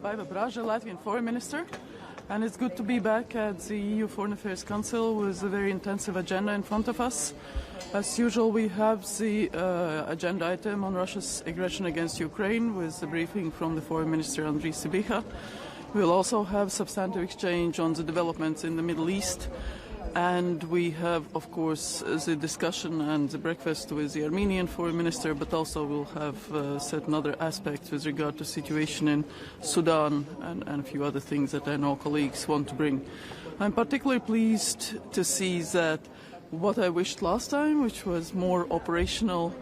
Baiba, Braže, Latvian Foreign Minister, and it's good to be back at the EU Foreign Affairs Council with a very intensive agenda in front of us. As usual, we have the agenda item on Russia's aggression against Ukraine with the briefing from the Foreign Minister Andriy Sybiha. We'll also have substantive exchange on the developments in the Middle East. And we have, of course, the discussion and the breakfast with the Armenian foreign minister, but also we'll have certain other aspects with regard to situation in Sudan and a few other things that I know colleagues want to bring. I'm particularly pleased to see that what I wished last time, which was more operational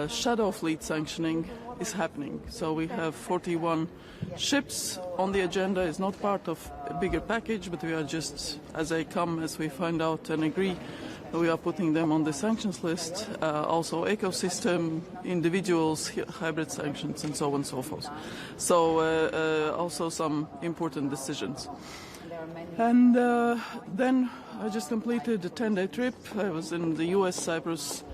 shadow fleet sanctioning, is happening. So we have 41 ships on the agenda. Is not part of a bigger package, but we are just, as they come, as we find out and agree, we are putting them on the sanctions list. Also ecosystem, individuals, hybrid sanctions, and so on and so forth. So also some important decisions. And then I just completed a 10-day trip. I was in the US, Cyprus,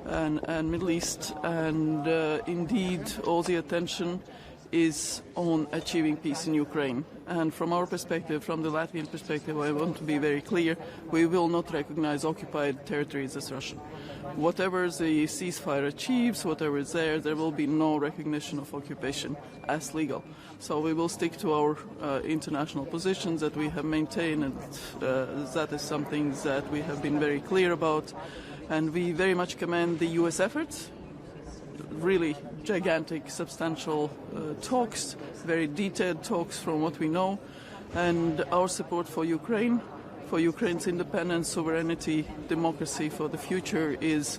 and Middle East, and indeed all the attention is on achieving peace in Ukraine. And from our perspective, from the Latvian perspective, I want to be very clear, we will not recognize occupied territories as Russian. Whatever the ceasefire achieves, whatever is there will be no recognition of occupation as legal. So we will stick to our international positions that we have maintained, and that is something that we have been very clear about. And we very much commend the US efforts, really gigantic, substantial talks, very detailed talks from what we know, and our support for Ukraine, for Ukraine's independence, sovereignty, democracy for the future is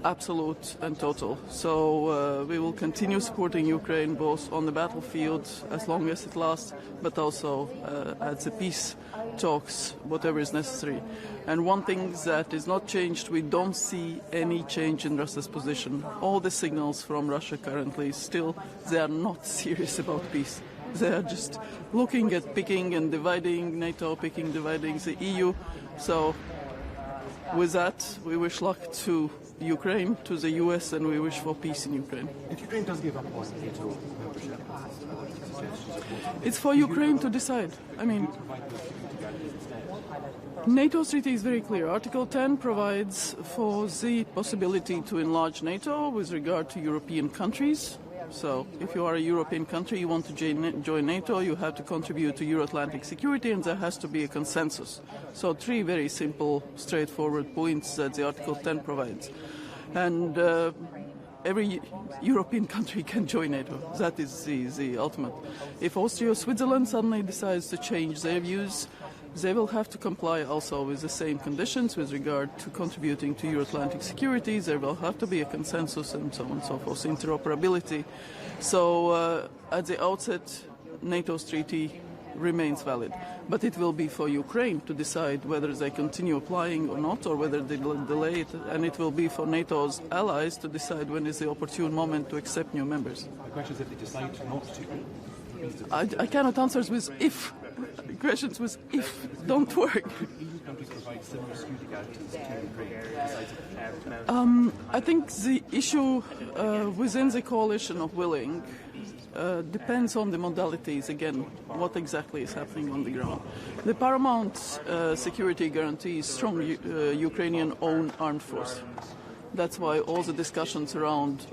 absolute and total. So we will continue supporting Ukraine both on the battlefield as long as it lasts, but also at the peace talks, whatever is necessary. And one thing that is not changed, we don't see any change in Russia's position. All the signals from Russia currently still, they are not serious about peace. They are just looking at picking and dividing NATO, picking, dividing the EU. So with that, we wish luck to Ukraine, to the US, and we wish for peace in Ukraine. If Ukraine does give up on NATO membership, it's for Ukraine to decide. I mean, NATO's treaty is very clear. Article 10 provides for the possibility to enlarge NATO with regard to European countries. So if you are a European country, you want to join NATO, you have to contribute to Euro-Atlantic security, and there has to be a consensus. So three very simple, straightforward points that the Article 10 provides. And every European country can join NATO. That is the ultimate. If Austria or Switzerland suddenly decides to change their views, they will have to comply also with the same conditions with regard to contributing to Euro-Atlantic security. There will have to be a consensus and so on and so forth, interoperability. So at the outset, NATO's treaty remains valid. But it will be for Ukraine to decide whether they continue applying or not, or whether they delay it. And it will be for NATO's allies to decide when is the opportune moment to accept new members. The question is if they decide not to. I cannot answer with if. Questions with if don't work. EU countries provide similar security guarantees to Ukraine. I think the issue within the coalition of willing depends on the modalities, again, what exactly is happening on the ground. The paramount security guarantee is strong Ukrainian-owned armed force. That's why all the discussions around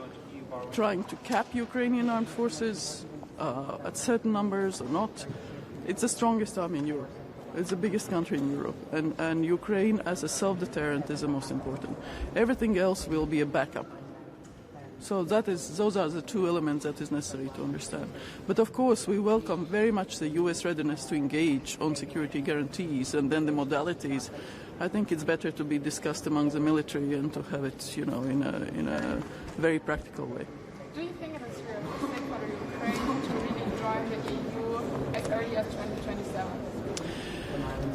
trying to cap Ukrainian armed forces at certain numbers or not, it's the strongest army in Europe. It's the biggest country in Europe. And Ukraine as a self-deterrent is the most important. Everything else will be a backup. So those are the two elements that is necessary to understand. But of course, we welcome very much the US readiness to engage on security guarantees, and then the modalities. I think it's better to be discussed among the military and to have it, in a very practical way. Do you think it is realistic for Ukraine to really join the EU as early as 2027?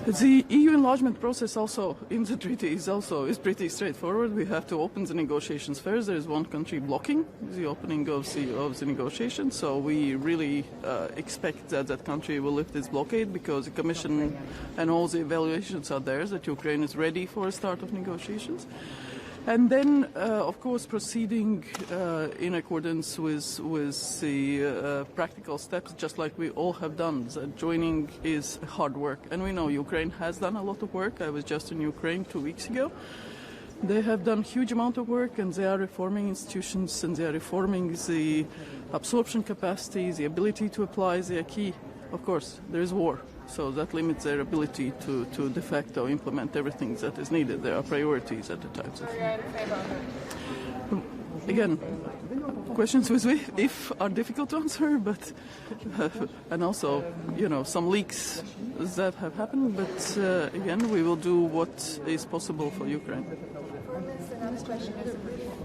The EU enlargement process also in the treaty is pretty straightforward. We have to open the negotiations first. There is one country blocking the opening of the negotiations, so we really expect that country will lift its blockade, because the Commission and all the evaluations are there that Ukraine is ready for a start of negotiations. And then, of course, proceeding in accordance with the practical steps, just like we all have done. That joining is hard work. And we know Ukraine has done a lot of work. I was just in Ukraine 2 weeks ago. They have done huge amount of work, and they are reforming institutions, and they are reforming the absorption capacity, the ability to apply the acquis. Of course, there is war. So that limits their ability to de facto implement everything that is needed. There are priorities at the time. Again, questions with if are difficult to answer, but and also, some leaks that have happened. But again, we will do what is possible for Ukraine. Another question is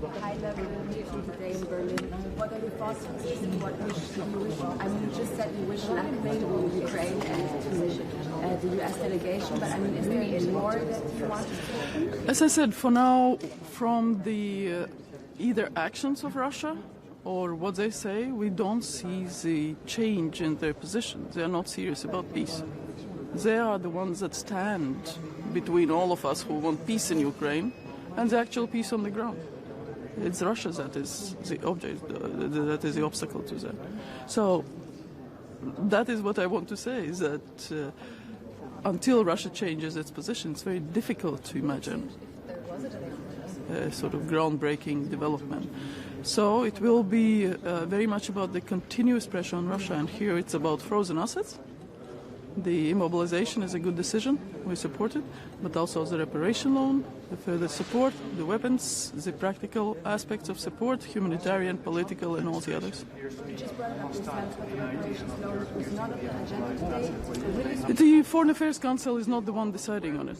a high-level meeting today in Berlin. What are your thoughts on this? What you just said you wish Latvia to Ukraine and to the U.S. delegation, but is there any more that you want to say? As I said, for now, from the either actions of Russia or what they say, we don't see the change in their position. They are not serious about peace. They are the ones that stand between all of us who want peace in Ukraine and the actual peace on the ground. It's Russia that is the object, that is the obstacle to that. So that is what I want to say, is that until Russia changes its position, it's very difficult to imagine a sort of groundbreaking development. So it will be very much about the continuous pressure on Russia, and here it's about frozen assets. The immobilization is a good decision, we support it, but also the reparation loan, the further support, the weapons, the practical aspects of support, humanitarian, political, and all the others. You just brought up the stance of the reparations loan was not on the agenda today. The Foreign Affairs Council is not the one deciding on it.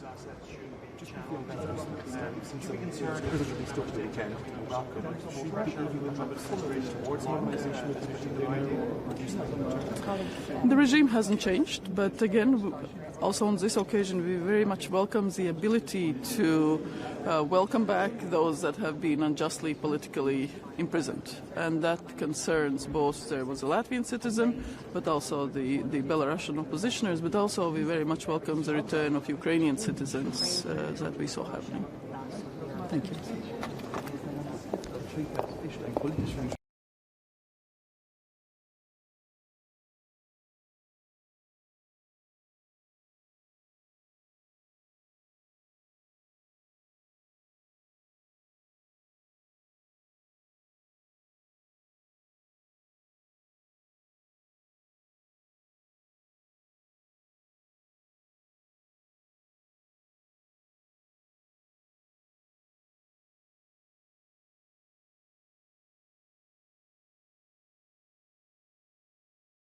Since the concerns originally stuck to the account, welcome. Should the EU accelerate towards normalization of the regime or reducing the The regime hasn't changed, but again, also on this occasion, we very much welcome the ability to welcome back those that have been unjustly politically imprisoned. And that concerns both, there was a Latvian citizen, but also the Belarusian oppositioners, but also we very much welcome the return of Ukrainian citizens that we saw happening. Thank you.